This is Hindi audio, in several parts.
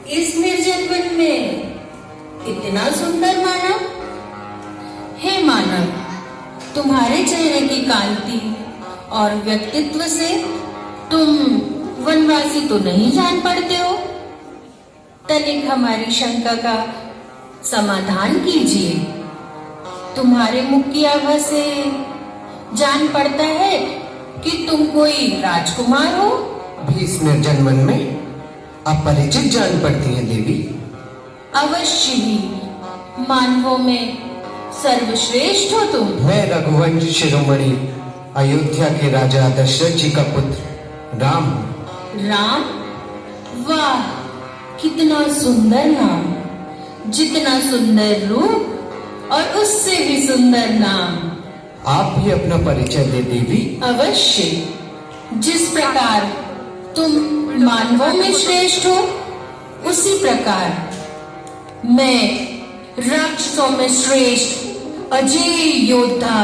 इस निर्जन वन में इतना सुंदर मानव? हे मानव, तुम्हारे चेहरे की कांति और व्यक्तित्व से तुम वनवासी तो नहीं जान पड़ते हो। तनिक हमारी शंका का समाधान कीजिए। तुम्हारे मुख की आभा से जान पड़ता है कि तुम कोई राजकुमार हो। अभी इस निर्जन वन में अपरिचित जान पड़ती है देवी। अवश्य ही, मानवों में सर्वश्रेष्ठ हो तुम। मैं रघुवंश शिरोमणि अयोध्या के राजा दशरथ जी का पुत्र राम। राम? वाह, कितना सुंदर नाम, जितना सुंदर रूप और उससे भी सुंदर नाम। आप भी अपना परिचय दे देवी। अवश्य। जिस प्रकार तुम मानवों में श्रेष्ठ हो, उसी प्रकार मैं राक्षसों में श्रेष्ठ अजय योद्धा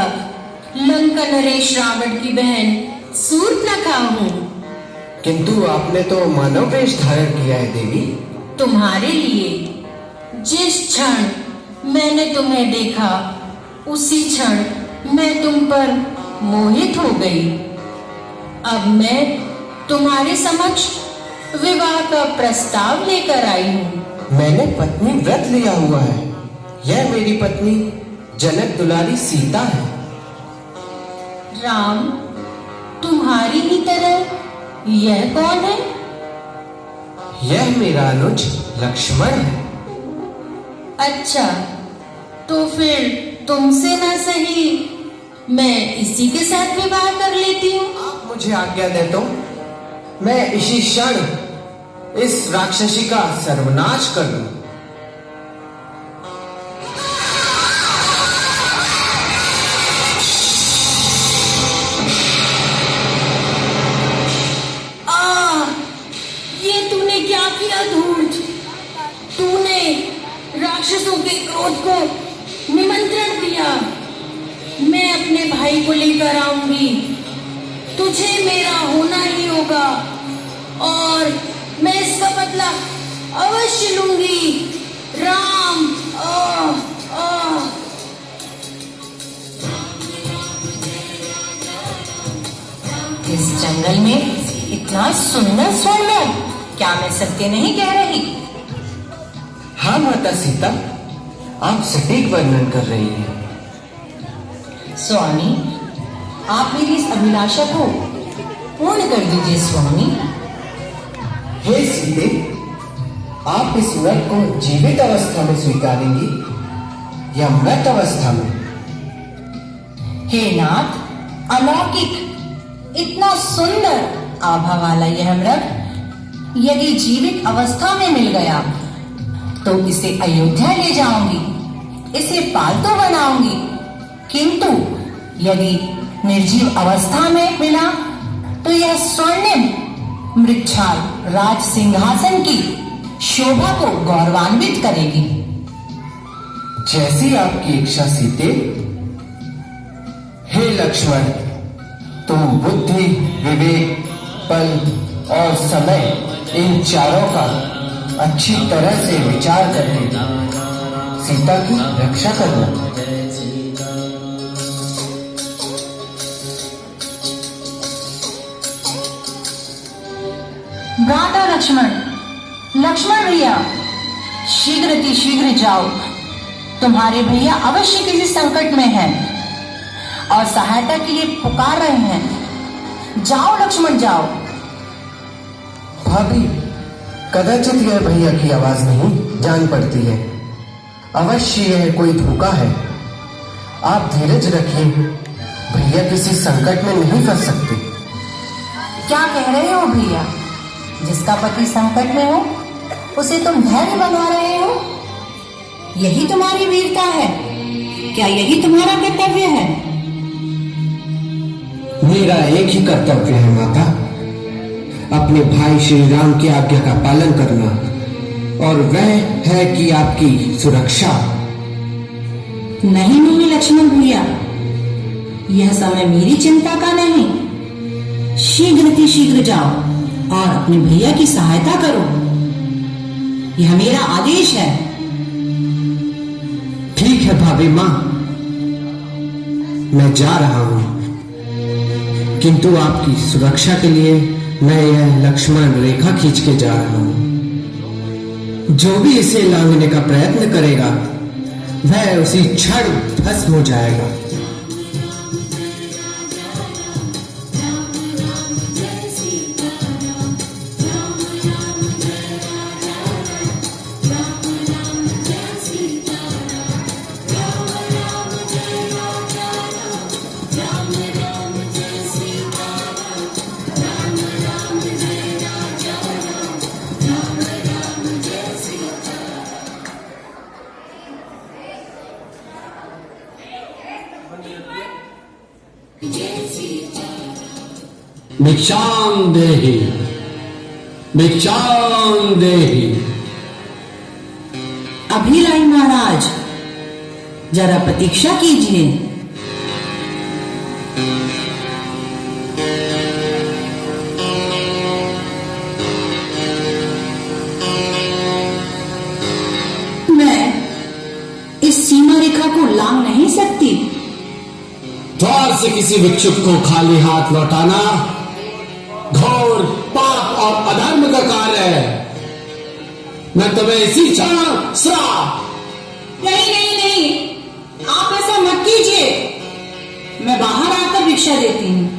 लंका नरेश रावण की बहन शूर्पणखा हूँ। किंतु आपने तो मानव वेश धारण किया है देवी। तुम्हारे लिए जिस क्षण मैंने तुम्हें देखा, उसी क्षण मैं तुम पर मोहित हो गई। अब मैं तुम्हारे समक्ष विवाह का प्रस्ताव लेकर आई हूँ। मैंने पत्नी व्रत लिया हुआ है। यह मेरी पत्नी जनक दुलारी सीता है। राम, तुम्हारी ही तरह यह कौन है? यह मेरा अनुज लक्ष्मण है। अच्छा, तो फिर तुमसे ना सही मैं इसी के साथ विवाह कर लेती हूँ। आप मुझे आज्ञा दे तो मैं इसी क्षण इस राक्षसी का सर्वनाश कर दूं। ये तूने क्या किया धूर्त? तूने राक्षसों के क्रोध को निमंत्रण दिया। मैं अपने भाई को लेकर आऊंगी। तुझे मेरा होना ही होगा और मैं इसका बदला अवश्य लूंगी। राम, इस जंगल में इतना सुंदर स्वर्ण, क्या मैं सत्य नहीं कह रही? हाँ माता सीता, आप सटीक वर्णन कर रही हैं। स्वामी, आप मेरी इस अभिलाषा को पूर्ण कर दीजिए स्वामी। हे सीते, आप इस व्रत को जीवित अवस्था में स्वीकारेंगी या मृत अवस्था में? हे नाथ, अलौकिक, इतना सुंदर आभा वाला यह मृग यदि जीवित अवस्था में मिल गया तो इसे अयोध्या ले जाऊंगी, इसे पालतू बनाऊंगी। किंतु यदि निर्जीव अवस्था में मिला तो यह स्वर्णिम मृच्छाल राज सिंहासन की शोभा को गौरवान्वित करेगी। जैसी आपकी इच्छा सीते। हे लक्ष्मण, तुम बुद्धि, विवेक, बल और समय, इन चारों का अच्छी तरह से विचार करके सीता की रक्षा करना। भ्राता लक्ष्मण, लक्ष्मण भैया, शीघ्र जाओ। तुम्हारे भैया अवश्य किसी संकट में हैं और सहायता के लिए पुकार रहे हैं। जाओ लक्ष्मण, जाओ। भाभी, कदाचित यह भैया की आवाज नहीं जान पड़ती है। अवश्य यह कोई धोखा है। आप धीरज रखिए, भैया किसी संकट में नहीं फंस सकते। क्या कह रहे हो भैया? जिसका पति संकट में हो उसे तुम धैर्य बना रहे हो? यही तुम्हारी वीरता है? क्या यही तुम्हारा कर्तव्य है? मेरा एक ही कर्तव्य है माता, अपने भाई श्री राम की आज्ञा का पालन करना, और वह है कि आपकी सुरक्षा। नहीं लक्ष्मण भैया, यह समय मेरी चिंता का नहीं। शीघ्र जाओ और अपने भैया की सहायता करो। यह मेरा आदेश है। ठीक है भाभी माँ, मैं जा रहा हूं, किंतु आपकी सुरक्षा के लिए मैं यह लक्ष्मण रेखा खींच के जा रहा हूं। जो भी इसे लांघने का प्रयत्न करेगा वह उसी क्षण भस्म हो जाएगा। भिक्षां देहि, भिक्षां देहि। अभी लाई महाराज, जरा प्रतीक्षा कीजिए। मैं इस सीमा रेखा को लांघ नहीं सकती। द्वार से किसी भिक्षुक को खाली हाथ लौटाना घोर पाप और अधर्म का कार्य है। मैं तुम्हें इसी क्षण श्राप। नहीं नहीं नहीं, आप ऐसा मत कीजिए। मैं बाहर आकर भिक्षा देती हूँ।